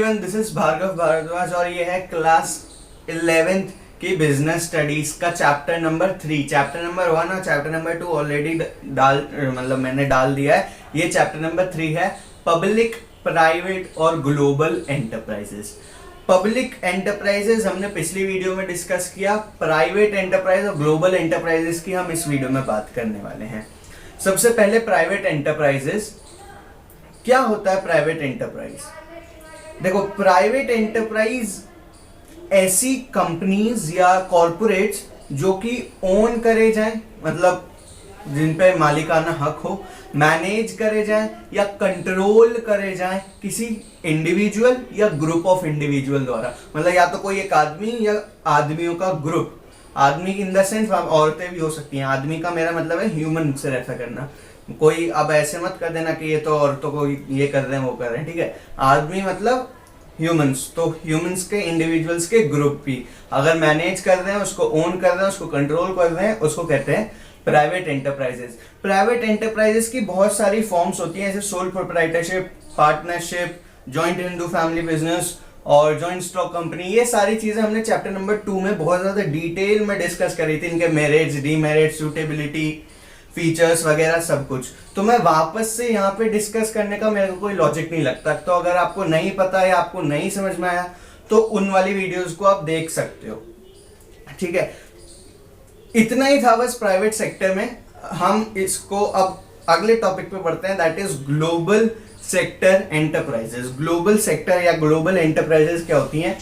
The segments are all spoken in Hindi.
Everyone, this is Bhargav Bhardwaj और ये है क्लास 11th की बिजनेस स्टडीज का चैप्टर नंबर 3। चैप्टर नंबर 1 और चैप्टर नंबर 2 ऑलरेडी मैंने डाल दिया है। ये चैप्टर नंबर 3 है पब्लिक, प्राइवेट और ग्लोबल एंटरप्राइजेस। पब्लिक एंटरप्राइजेस हमने पिछली वीडियो में डिस्कस किया, प्राइवेट एंटरप्राइज और ग्लोबल एंटरप्राइजेस की हम इस वीडियो में बात करने वाले हैं। सबसे पहले प्राइवेट एंटरप्राइजेस। क्या होता है प्राइवेट एंटरप्राइज? देखो, प्राइवेट एंटरप्राइज ऐसी कंपनीज या कॉरपोरेट्स जो कि ओन करे जाएं, मतलब जिन पे मालिकाना हक हो, मैनेज करे जाएं या कंट्रोल करे जाएं किसी इंडिविजुअल या ग्रुप ऑफ इंडिविजुअल द्वारा। मतलब या तो कोई एक आदमी या आदमियों का ग्रुप। आदमी इन द सेंस औरतें भी हो सकती हैं। आदमी का मेरा मतलब है ह्यूमन से रेफर करना। कोई अब ऐसे मत कर देना कि ये तो औरतों को ये कर रहे हैं वो कर रहे हैं, ठीक है। आदमी मतलब ह्यूमंस, तो ह्यूमंस के इंडिविजुअल्स के ग्रुप भी अगर मैनेज कर रहे हैं, उसको ओन कर रहे हैं, उसको कंट्रोल कर रहे हैं, उसको कहते हैं प्राइवेट एंटरप्राइजेस। प्राइवेट एंटरप्राइजेस की बहुत सारी फॉर्म्स होती हैं, जैसे sole proprietorship, partnership, joint Hindu family business और जॉइंट स्टॉक कंपनी। ये सारी चीजें हमने चैप्टर नंबर 2 में बहुत ज्यादा डिटेल में डिस्कस करी थी। इनके मेरिट्स, डीमेरिट्स, सूटेबिलिटी, फीचर्स वगैरह सब कुछ। तो मैं वापस से यहाँ पे डिस्कस करने का मेरे को कोई लॉजिक नहीं लगता। तो अगर आपको नहीं पता या आपको नहीं समझ में आया तो उन वाली वीडियोस को आप देख सकते हो, ठीक है। इतना ही था बस प्राइवेट सेक्टर में। हम इसको अब अगले टॉपिक पे बढ़ते हैं, that is global sector enterprises. Global sector या ग्लोबल एंटरप्राइजेस क्या होती हैं?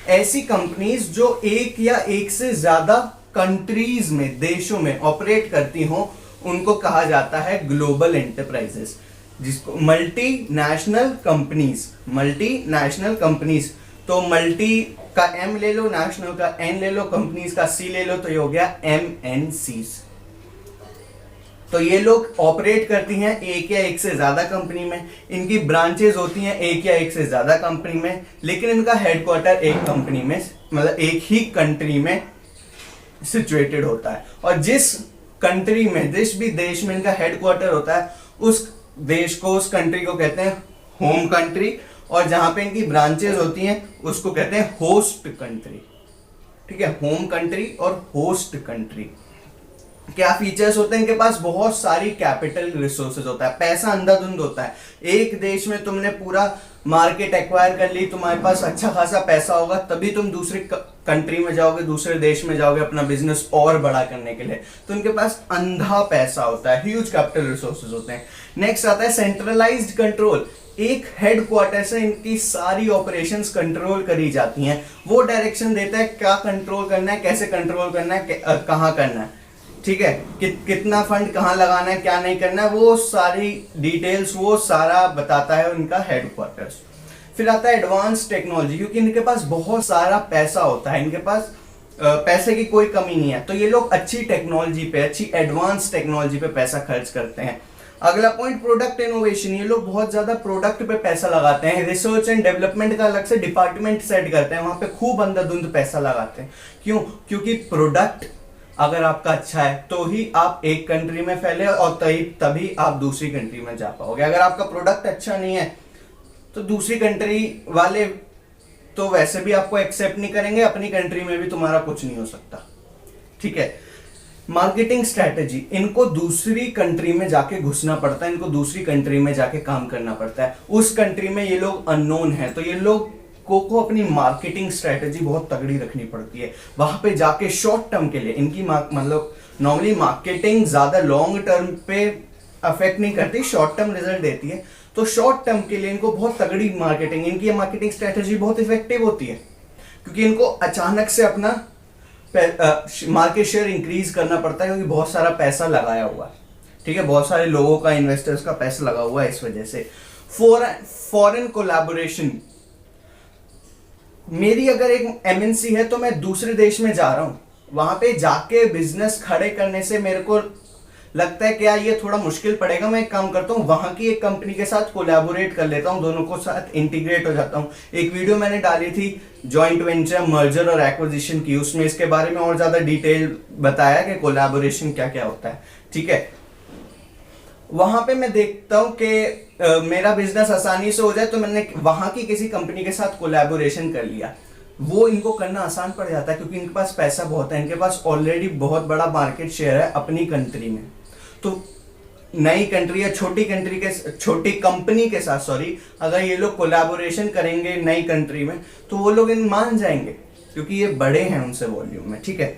ऐसी कंपनीज जो एक या एक से ज्यादा कंट्रीज में, देशों में ऑपरेट करती हों, उनको कहा जाता है ग्लोबल एंटरप्राइजेस, जिसको मल्टीनेशनल कंपनीज। मल्टीनेशनल कंपनीज, तो मल्टी का एम ले लो, नेशनल का एन ले लो, कंपनीज का सी ले लो, तो ये हो गया MNCs। तो ये लोग ऑपरेट करती हैं एक या एक से ज्यादा कंपनी में। इनकी ब्रांचेस होती हैं एक या एक से ज्यादा कंपनी में, लेकिन इनका हेडक्वार्टर एक कंपनी में, मतलब एक ही कंट्री में सिचुएटेड होता है। और जिस कंट्री में, जिस भी देश में इनका हेडक्वार्टर होता है, उस देश को, उस कंट्री को कहते हैं होम कंट्री, और जहां पे इनकी ब्रांचेस होती हैं उसको कहते हैं होस्ट कंट्री, ठीक है। होम कंट्री और होस्ट कंट्री। क्या फीचर्स होते हैं इनके पास? बहुत सारी कैपिटल रिसोर्सेज होता है, पैसा अंधाधुंध होता है। एक देश में तुमने पूरा मार्केट एक्वायर कर ली, तुम्हारे पास अच्छा खासा पैसा होगा, तभी तुम दूसरी कंट्री में जाओगे, दूसरे देश में जाओगे अपना बिजनेस और बड़ा करने के लिए। तो इनके पास अंधा पैसा होता है, ह्यूज कैपिटल रिसोर्सेज होते हैं। नेक्स्ट आता है सेंट्रलाइज्ड कंट्रोल। एक हेडक्वार्टर से इनकी सारी ऑपरेशंस कंट्रोल करी जाती हैं। वो डायरेक्शन देता है क्या कंट्रोल करना है, कैसे कंट्रोल करना है, कहाँ करना है, ठीक है। कितना फंड कहाँ लगाना है, क्या नहीं करना है, वो सारी डिटेल्स, वो सारा बताता है उनका हेडक्वार्टर्स। फिर आता है एडवांस टेक्नोलॉजी, क्योंकि इनके पास बहुत सारा पैसा होता है, इनके पास पैसे की कोई कमी नहीं है, तो ये लोग अच्छी टेक्नोलॉजी पे, अच्छी एडवांस टेक्नोलॉजी पे पैसा खर्च करते हैं। अगला पॉइंट, प्रोडक्ट इनोवेशन। ये लोग बहुत ज्यादा प्रोडक्ट पे पैसा लगाते हैं। रिसर्च एंड डेवलपमेंट का अलग से डिपार्टमेंट सेट करते हैं, वहां पे खूब अंधाधुंध पैसा लगाते हैं। क्यों? क्योंकि प्रोडक्ट अगर आपका अच्छा है तो ही आप एक कंट्री में फैले और तभी आप दूसरी कंट्री में जा पाओगे। अगर आपका प्रोडक्ट अच्छा नहीं है तो दूसरी कंट्री वाले तो वैसे भी आपको एक्सेप्ट नहीं करेंगे, अपनी कंट्री में भी तुम्हारा कुछ नहीं हो सकता, ठीक है। मार्केटिंग स्ट्रेटेजी, इनको दूसरी कंट्री में जाके घुसना पड़ता है, इनको दूसरी कंट्री में जाके काम करना पड़ता है। उस कंट्री में ये लोग अननोन है, तो ये लोग को अपनी मार्केटिंग स्ट्रेटेजी बहुत तगड़ी रखनी पड़ती है। वहां पे जाके शॉर्ट टर्म के लिए इनकी मतलब नॉर्मली मार्केटिंग ज्यादा लॉन्ग टर्म पे अफेक्ट नहीं करती, शॉर्ट टर्म रिजल्ट देती है। तो शॉर्ट टर्म के लिए इनको बहुत तगड़ी मार्केटिंग, इनकी मार्केटिंग स्ट्रेटेजी बहुत इफेक्टिव होती है, क्योंकि इनको अचानक से अपना मार्केट शेयर इंक्रीज करना पड़ता है, क्योंकि बहुत सारा पैसा लगाया हुआ है, ठीक है। बहुत सारे लोगों का, इन्वेस्टर्स का पैसा लगा हुआ है इस वजह से। Foreign collaboration. मेरी अगर एक MNC है तो मैं दूसरे देश में जा रहा हूं, वहां पे जाके बिजनेस खड़े करने से मेरे को लगता है कि यार ये थोड़ा मुश्किल पड़ेगा। मैं एक काम करता हूँ, वहां की एक कंपनी के साथ कोलैबोरेट कर लेता हूँ, दोनों को साथ इंटीग्रेट हो जाता हूँ। एक वीडियो मैंने डाली थी जॉइंट वेंचर, मर्जर और एक्विजिशन की, उसमें इसके बारे में और ज्यादा डिटेल बताया कि कोलैबोरेशन क्या क्या होता है, ठीक है। वहां पे मैं देखता हूँ कि मेरा बिजनेस आसानी से हो जाए, तो मैंने वहां की किसी कंपनी के साथ कोलैबोरेशन कर लिया। वो इनको करना आसान पड़ जाता है क्योंकि इनके पास पैसा बहुत है, इनके पास ऑलरेडी बहुत बड़ा मार्केट शेयर है अपनी कंट्री में। तो नई कंट्री या छोटी कंपनी के साथ सॉरी, अगर ये लोग कोलैबोरेशन करेंगे नई कंट्री में, तो वो लोग इन मान जाएंगे क्योंकि ये बड़े हैं उनसे वॉल्यूम में, ठीक है।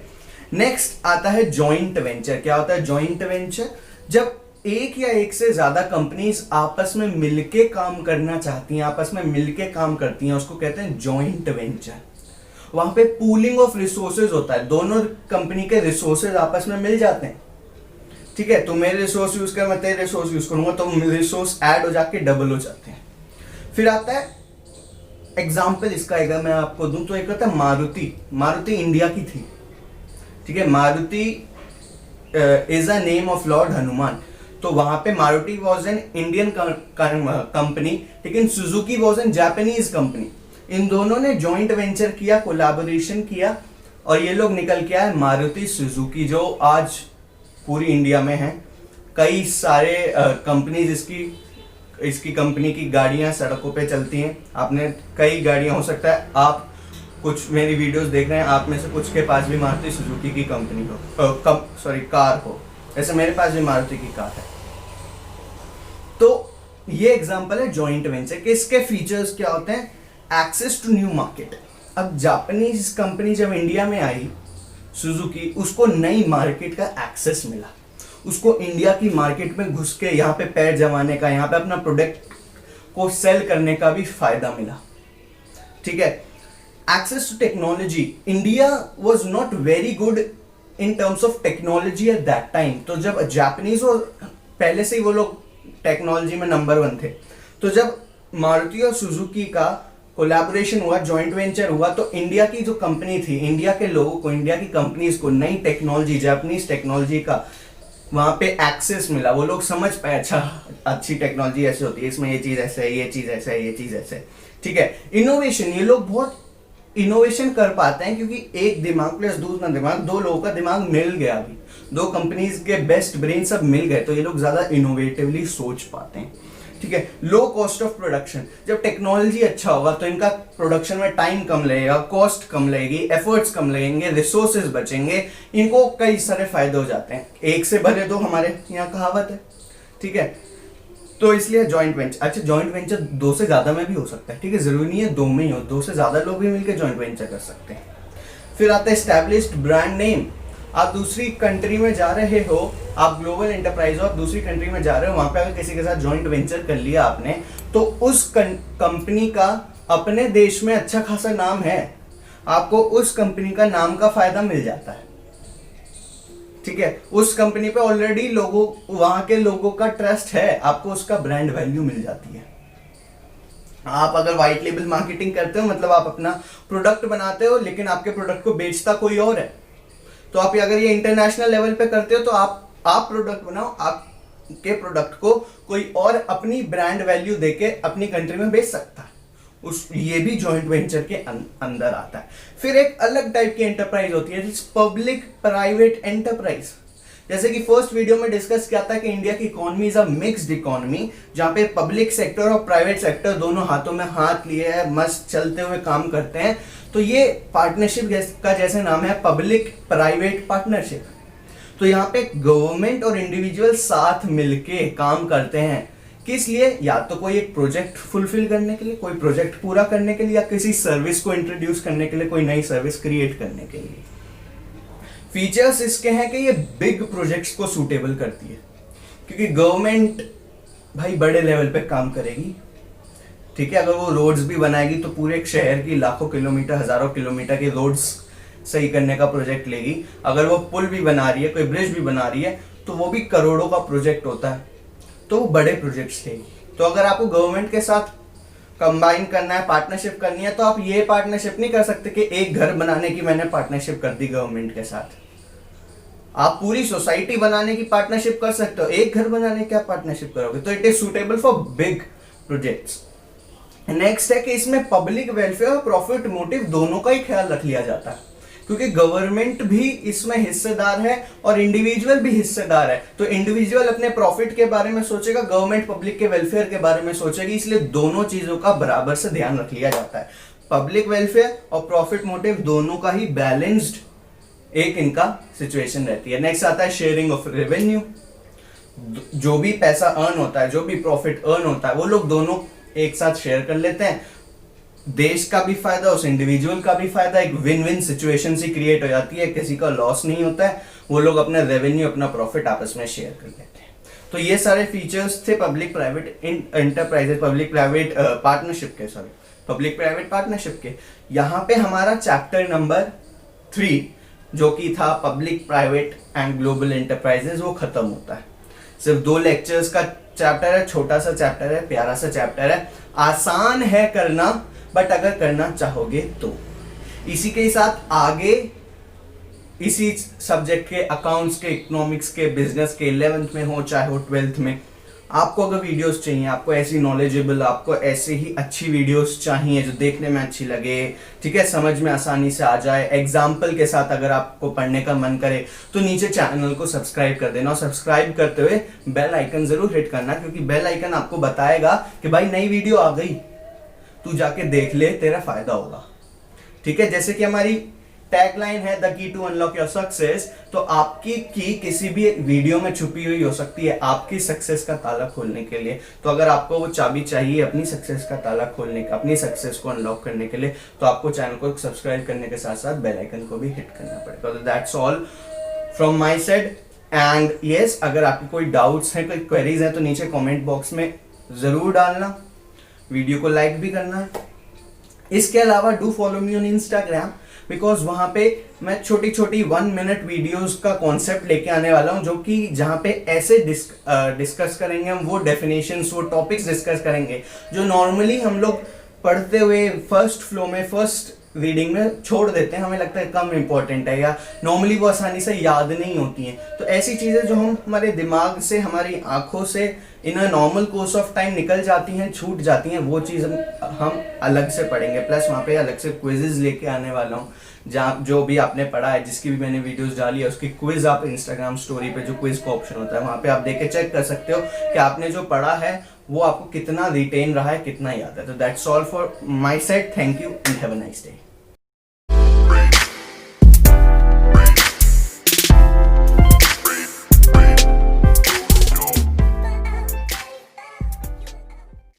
नेक्स्ट आता है जॉइंट वेंचर। क्या होता है जॉइंट वेंचर? जब एक या एक से ज्यादा कंपनीज आपस में मिलके काम करना चाहती हैं, आपस में मिलके काम करती हैं, उसको कहते हैं जॉइंट वेंचर। वहां पे पूलिंग ऑफ रिसोर्सेज होता है, दोनों कंपनी के रिसोर्सेज आपस में मिल जाते हैं, ठीक है। तो मेरे रिसोर्स यूज कर, मैं तेरे रिसोर्स यूज करूंगा, तो रिसोर्स ऐड हो जाके डबल हो जाते हैं। फिर आता है एग्जाम्पल इसका, अगर मैं आपको दूं तो एक होता है मारुति। मारुति इंडिया की थी, ठीक है। Maruti is a name of lord Hanuman. तो वहां पे Maruti was an Indian company, लेकिन Suzuki was an Japanese company. इन दोनों ने जॉइंट वेंचर किया, कोलैबोरेशन किया, और ये लोग निकल के आए मारुति सुजुकी, जो आज पूरी इंडिया में है। कई सारे कंपनीज इसकी कंपनी की गाड़ियां सड़कों पे चलती हैं। आपने कई गाड़ियां, हो सकता है आप कुछ मेरी वीडियोस देख रहे हैं, आप में से कुछ के पास भी मारुति सुजुकी की कंपनी हो, कार हो। ऐसे मेरे पास भी मारुति की कार है। तो ये एग्जांपल है जॉइंट वेंचर के। इसके फीचर्स क्या होते हैं? Access to new market. अब जापानीज कंपनी जब इंडिया में आई सुजुकी, उसको नई मार्केट का एक्सेस मिला, उसको इंडिया की मार्केट में घुस के यहाँ पे पैर जमाने का, यहाँ पे अपना प्रोडक्ट को सेल करने का भी फायदा मिला, ठीक है। Access to technology. India was not very good in terms of technology at that time. तो जब जापानीज पहले से ही वो लोग टेक्नोलॉजी में नंबर 1 थे, तो जब मारुति और सुजुकी का कोलैबोरेशन हुआ, जॉइंट वेंचर हुआ, तो इंडिया की जो कंपनी थी, इंडिया के लोगों को, इंडिया की कंपनीज को नई टेक्नोलॉजी, जापानीज टेक्नोलॉजी का वहां पे एक्सेस मिला। वो लोग समझ पाए, अच्छा अच्छी टेक्नोलॉजी ऐसे होती है, इसमें ये चीज ऐसे है, ये चीज ऐसे है, ये चीज ऐसे, ठीक है। इनोवेशन, ये लोग बहुत इनोवेशन कर पाते हैं क्योंकि एक दिमाग प्लस दूसरा दिमाग, दो लोगों का दिमाग मिल गया। अभी दो कंपनीज के बेस्ट ब्रेन सब मिल गए, तो ये लोग ज्यादा इनोवेटिवली सोच पाते हैं, ठीक है। Low cost of production. जब टेक्नोलॉजी अच्छा होगा तो इनका प्रोडक्शन में टाइम कम लगेगा, कॉस्ट कम लगेगी, एफर्ट्स कम लगेंगे, रिसोर्सेज बचेंगे, इनको कई सारे फायदे हो जाते हैं। एक से भरे दो, हमारे यहाँ कहावत है, ठीक है। तो इसलिए जॉइंट वेंचर। अच्छा, जॉइंट वेंचर 2 से ज्यादा में भी हो सकता है, ठीक है, जरूरी नहीं है 2 में ही हो, 2 से ज्यादा लोग भी मिलकर जॉइंट वेंचर कर सकते हैं। फिर आता है एस्टैब्लिश्ड ब्रांड नेम। आप दूसरी कंट्री में जा रहे हो, आप ग्लोबल एंटरप्राइज हो, आप दूसरी कंट्री में जा रहे हो, वहां पे अगर किसी के साथ जॉइंट वेंचर कर लिया आपने, तो उस कंपनी का अपने देश में अच्छा खासा नाम है, आपको उस कंपनी का नाम का फायदा मिल जाता है, ठीक है। उस कंपनी पे ऑलरेडी लोगों, वहां के लोगों का ट्रस्ट है, आपको उसका ब्रांड वैल्यू मिल जाती है। आप अगर व्हाइट लेबल मार्केटिंग करते हो, मतलब आप अपना प्रोडक्ट बनाते हो लेकिन आपके प्रोडक्ट को बेचता कोई और है, तो आप अगर ये इंटरनेशनल लेवल पे करते हो, तो आप प्रोडक्ट बनाओ, आपके प्रोडक्ट को कोई और अपनी ब्रांड वैल्यू देके अपनी कंट्री में बेच सकता है। ये भी जॉइंट वेंचर के अंदर आता है। फिर एक अलग टाइप की एंटरप्राइज होती है, पब्लिक प्राइवेट एंटरप्राइज। जैसे कि फर्स्ट वीडियो में डिस्कस किया था कि इंडिया की economy is a mixed economy, जहां पे पब्लिक सेक्टर और प्राइवेट सेक्टर दोनों हाथों में हाथ लिए है, मस्त चलते हुए काम करते हैं। तो ये पार्टनरशिप का जैसे नाम है पब्लिक प्राइवेट पार्टनरशिप। तो यहाँ पे गवर्नमेंट और इंडिविजुअल साथ मिलके काम करते हैं, किस लिए? या तो कोई एक प्रोजेक्ट फुलफिल करने के लिए, कोई प्रोजेक्ट पूरा करने के लिए, या किसी सर्विस को इंट्रोड्यूस करने के लिए, कोई नई सर्विस क्रिएट करने के लिए। फीचर्स इसके हैं कि ये बिग प्रोजेक्ट्स को सूटेबल करती है, क्योंकि गवर्नमेंट भाई बड़े लेवल पे काम करेगी, ठीक है। अगर वो रोड्स भी बनाएगी तो पूरे एक शहर की लाखों किलोमीटर, हजारों किलोमीटर की रोड्स सही करने का प्रोजेक्ट लेगी। अगर वो पुल भी बना रही है, कोई ब्रिज भी बना रही है, तो वो भी करोड़ों का प्रोजेक्ट होता है, तो वो बड़े प्रोजेक्ट्स लेगी। तो अगर आपको गवर्नमेंट के साथ कंबाइन करना है, पार्टनरशिप करनी है, तो आप ये पार्टनरशिप नहीं कर सकते कि एक घर बनाने की मैंने पार्टनरशिप कर दी गवर्नमेंट के साथ। आप पूरी सोसाइटी बनाने की पार्टनरशिप कर सकते हो, एक घर बनाने की क्या पार्टनरशिप करोगे? तो it is suitable for big projects. Next है कि इसमें पब्लिक वेलफेयर और प्रॉफिट मोटिव दोनों का ही ख्याल रख लिया जाता है। क्योंकि गवर्नमेंट भी इसमें हिस्सेदार है और इंडिविजुअल भी हिस्सेदार है। तो इंडिविजुअल अपने प्रॉफिट के बारे में सोचेगा, गवर्नमेंट पब्लिक के वेलफेयर के बारे में सोचेगी, इसलिए दोनों चीजों का बराबर से ध्यान रख लिया जाता है। पब्लिक वेलफेयर और प्रॉफिट मोटिव दोनों का ही बैलेंस्ड एक इनका सिचुएशन रहती है। नेक्स्ट आता है शेयरिंग ऑफ रेवेन्यू। जो भी पैसा अर्न होता है, जो भी प्रॉफिट अर्न होता है, वो लोग दोनों एक साथ शेयर कर लेते हैं। देश का भी फायदा, उस इंडिविजुअल का भी फायदा, एक विन विन सिचुएशन सी क्रिएट हो जाती है, किसी का लॉस नहीं होता है, वो लोग अपना रेवेन्यू, अपना प्रॉफिट आपस में शेयर कर लेते हैं। तो ये सारे फीचर्स थे public private enterprises, public private partnership के, सॉरी पब्लिक प्राइवेट पार्टनरशिप के। यहाँ पे हमारा चैप्टर नंबर 3 जो कि था public private and global enterprises, वो खत्म होता है। सिर्फ 2 लेक्चर्स का चैप्टर है, छोटा सा चैप्टर है, प्यारा सा चैप्टर है, आसान है करना, बट अगर करना चाहोगे तो। इसी के साथ आगे इसी सब्जेक्ट के अकाउंट्स के, इकोनॉमिक्स के, बिजनेस के 11th में हो चाहे हो 12th में, आपको अगर वीडियोस चाहिए, आपको ऐसी नॉलेजेबल, आपको ऐसे ही अच्छी वीडियोस चाहिए जो देखने में अच्छी लगे, ठीक है, समझ में आसानी से आ जाए, एग्जाम्पल के साथ अगर आपको पढ़ने का मन करे, तो नीचे चैनल को सब्सक्राइब कर देना और सब्सक्राइब करते हुए बेल आइकन जरूर हिट करना, क्योंकि बेल आइकन आपको बताएगा कि भाई नई वीडियो आ गई, तू जाके देख ले, तेरा फायदा होगा। ठीक है, जैसे कि हमारी टैगलाइन है the key to unlock your success, तो आपकी की किसी भी वीडियो में छुपी हुई हो सकती है आपकी सक्सेस का ताला खोलने के लिए। तो अगर आपको वो चाबी चाहिए अपनी सक्सेस का ताला खोलने का, अपनी सक्सेस को अनलॉक करने के लिए, तो आपको चैनल को सब्सक्राइब करने के साथ साथ बेल आइकन को भी हिट करना पड़ेगा। तो that's all from my side. And yes, अगर आपकी कोई डाउट्स हैं, कोई क्वेरीज हैं, तो नीचे कमेंट बॉक्स में जरूर डालना, वीडियो को लाइक भी करना है। इसके अलावा do follow me on Instagram, because वहां पे मैं छोटी छोटी 1 मिनट वीडियोस का कॉन्सेप्ट लेके आने वाला हूं, जो कि जहां पे ऐसे डिस्कस करेंगे हम, वो डेफिनेशंस, वो टॉपिक्स डिस्कस करेंगे जो नॉर्मली हम लोग पढ़ते हुए फर्स्ट फ्लो में, फर्स्ट रीडिंग में छोड़ देते हैं, हमें लगता है कम इंपॉर्टेंट है या नॉर्मली वो आसानी से याद नहीं होती हैं। तो ऐसी चीज़ें जो हम हमारे दिमाग से, हमारी आंखों से in a normal course of time निकल जाती हैं, छूट जाती हैं, वो चीज़ हम अलग से पढ़ेंगे। प्लस वहाँ पे अलग से क्विजेज लेके आने वाला हूँ, जहाँ जो भी आपने पढ़ा है, जिसकी भी मैंने वीडियोस डाली है, उसकी क्विज आप इंस्टाग्राम स्टोरी पे, जो क्विज का ऑप्शन होता है वहाँ पे आप देख के चेक कर सकते हो कि आपने जो पढ़ा है वो आपको कितना रिटेन रहा है, कितना याद है। तो that's all for my side. Thank you and have a nice day.